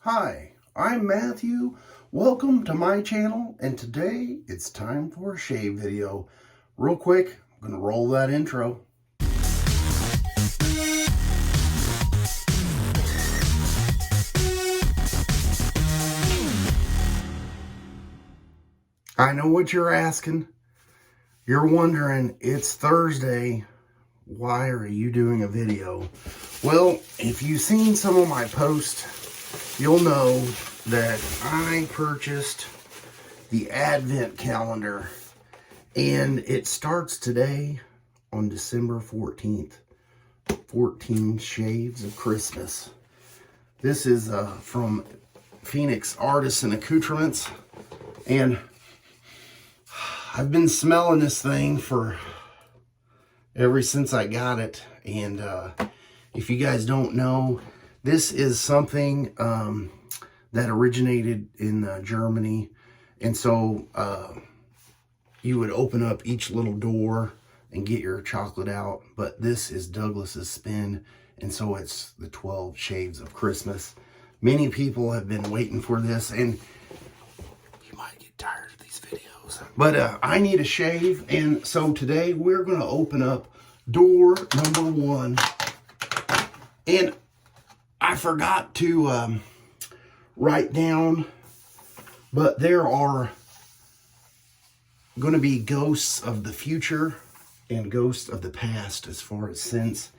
Hi, I'm Matthew. Welcome to my channel, and today it's time for a shave video. Real quick, I'm gonna roll that intro. I know what you're asking. You're wondering, it's Thursday. Why are you doing a video? Well, if you've seen some of my posts, you'll know that I purchased the Advent calendar, and it starts today on December 14th. 14 Shades of Christmas. This is from Phoenix Artisan Accoutrements, and I've been smelling this thing for ever since I got it. And if you guys don't know, this is something that originated in Germany. And so you would open up each little door and get your chocolate out. But this is Douglas's spin. And so it's the 12 Shades of Christmas. Many people have been waiting for this, and you might get tired of these videos. But I need a shave, and so today we're going to open up door number 1. And I forgot to write down, but there are going to be ghosts of the future and ghosts of the past as far as scents.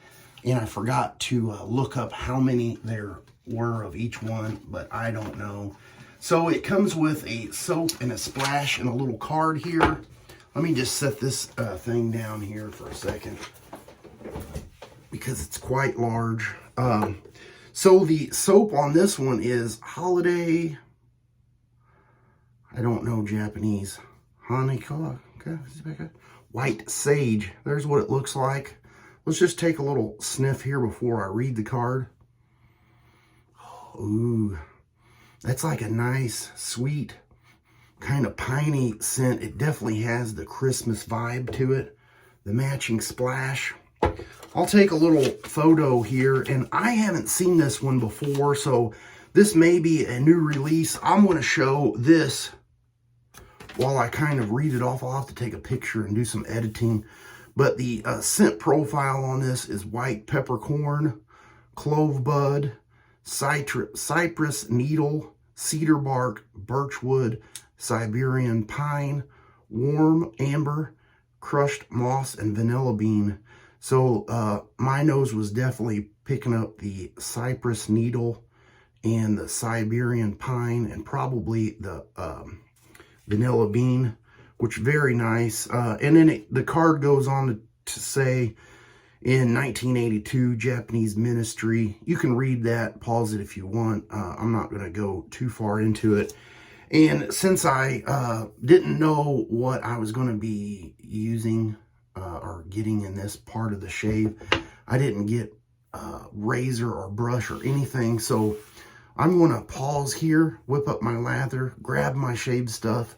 And I forgot to look up how many there were of each one, but I don't know. So it comes with a soap and a splash and a little card here. Let me just set this thing down here for a second, because it's quite large. So the soap on this one is Holiday, I don't know Japanese, Hinoki, okay, White Sage. There's what it looks like. Let's just take a little sniff here before I read the card. Ooh, that's like a nice, sweet, kind of piney scent. It definitely has the Christmas vibe to it. The Matching Splash. I'll take a little photo here, and I haven't seen this one before, so this may be a new release. I'm going to show this while I kind of read it off. I'll have to take a picture and do some editing. But the scent profile on this is white peppercorn, clove bud, cypress needle, cedar bark, birchwood, Siberian pine, warm amber, crushed moss, and vanilla bean. So my nose was definitely picking up the cypress needle and the Siberian pine, and probably the vanilla bean, which very nice. And then the card goes on to say, in 1982, Japanese ministry. You can read that, pause it if you want. I'm not going to go too far into it. And since I didn't know what I was going to be using or getting in this part of the shave, I didn't get razor or brush or anything. So I'm going to pause here, whip up my lather, grab my shave stuff,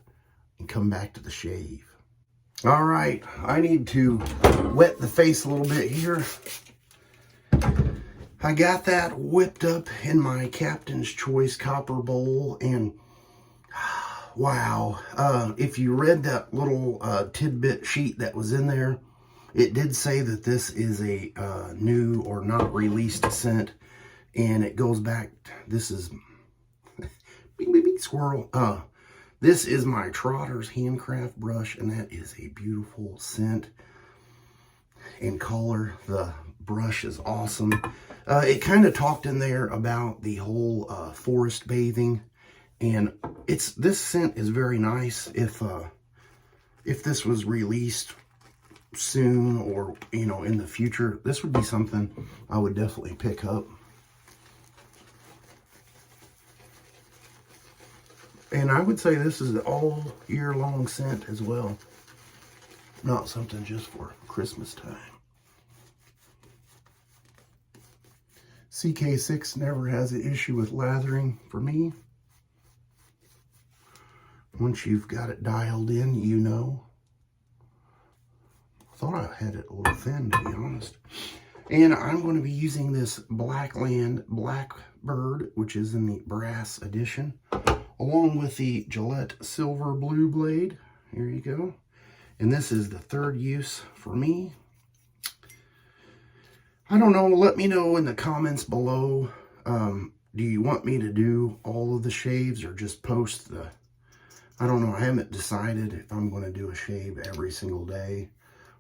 and come back to the shave. All right, I need to wet the face a little bit here. I got that whipped up in my Captain's Choice copper bowl, and wow, if you read that little tidbit sheet that was in there, it did say that this is a new or not released scent, and it goes back, this is, bing, bing, bing, squirrel, this is my Trotter's handcraft brush, and that is a beautiful scent and color. The brush is awesome. It kind of talked in there about the whole forest bathing, and this scent is very nice. If this was released soon, or in the future, this would be something I would definitely pick up. And I would say this is an all year long scent as well. Not something just for Christmas time. CK6 never has an issue with lathering for me. Once you've got it dialed in, you know. I thought I had it a little thin, to be honest. And I'm going to be using this Blackland Blackbird, which is in the brass edition, along with the Gillette silver blue blade. Here you go. And this is the third use for me. I don't know, let me know in the comments below. Do you want me to do all of the shaves or just post the... I don't know, I haven't decided if I'm going to do a shave every single day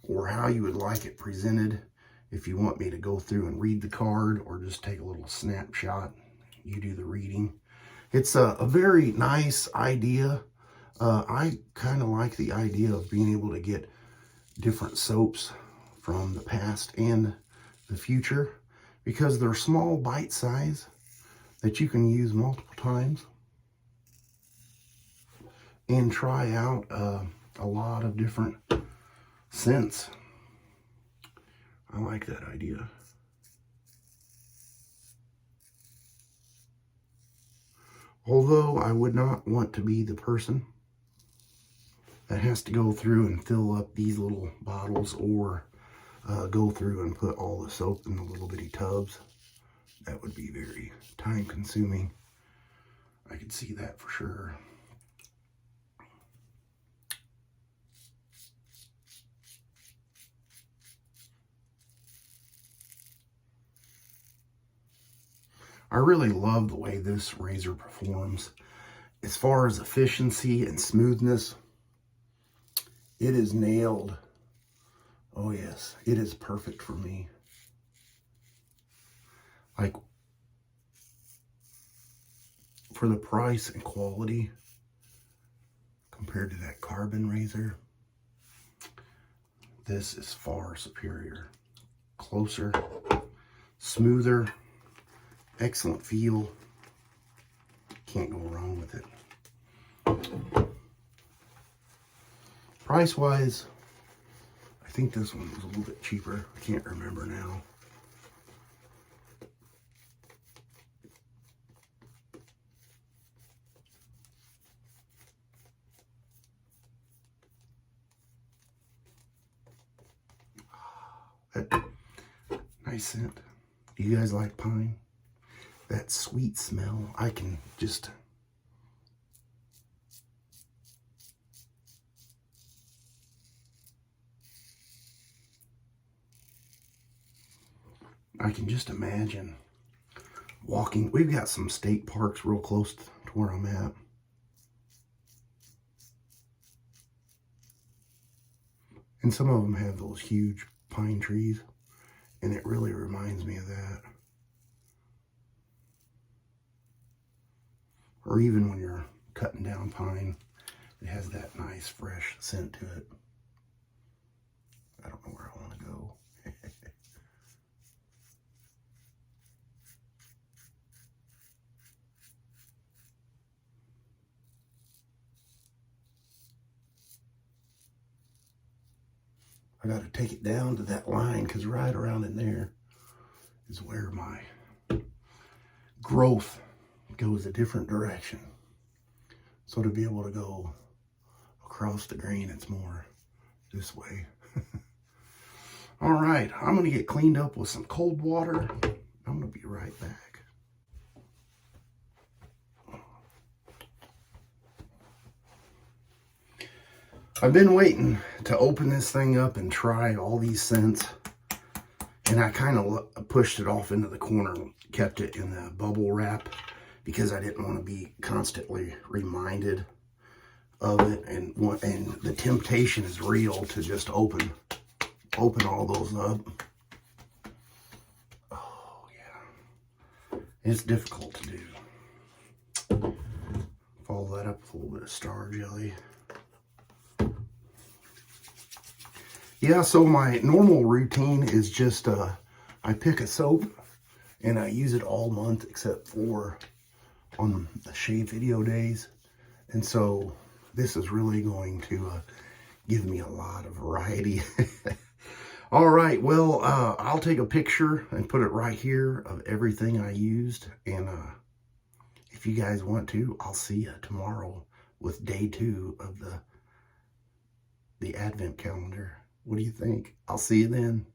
or how you would like it presented. If you want me to go through and read the card or just take a little snapshot, you do the reading. It's a very nice idea. I kind of like the idea of being able to get different soaps from the past and the future because they're small bite size that you can use multiple times and try out a lot of different scents. I like that idea. Although I would not want to be the person that has to go through and fill up these little bottles or go through and put all the soap in the little bitty tubs. That would be very time consuming. I could see that for sure. I really love the way this razor performs. As far as efficiency and smoothness, it is nailed. Oh yes, it is perfect for me. Like, for the price and quality compared to that carbon razor, this is far superior. Closer, smoother, excellent feel. Can't go wrong with it. Price wise, I think this one was a little bit cheaper. I can't remember now. That nice scent. Do you guys like pine? That sweet smell, I can just... I can just imagine walking. We've got some state parks real close to where I'm at. And some of them have those huge pine trees, and it really reminds me of that. Or even when you're cutting down pine, it has that nice fresh scent to it. I don't know where I want to go. I got to take it down to that line because right around in there is where my growth goes a different direction. So to be able to go across the grain, it's more this way. All right, I'm going to get cleaned up with some cold water. I'm going to be right back. I've been waiting to open this thing up and try all these scents, and I kind of pushed it off into the corner, kept it in the bubble wrap because I didn't want to be constantly reminded of it, and the temptation is real to just open all those up. Oh yeah, it's difficult to do. Follow that up with a little bit of Star Jelly. Yeah, so my normal routine is just I pick a soap and I use it all month except for on the shave video days. And so this is really going to give me a lot of variety. All right, well, I'll take a picture and put it right here of everything I used. And if you guys want to, I'll see you tomorrow with day 2 of the Advent calendar. What do you think? I'll see you then.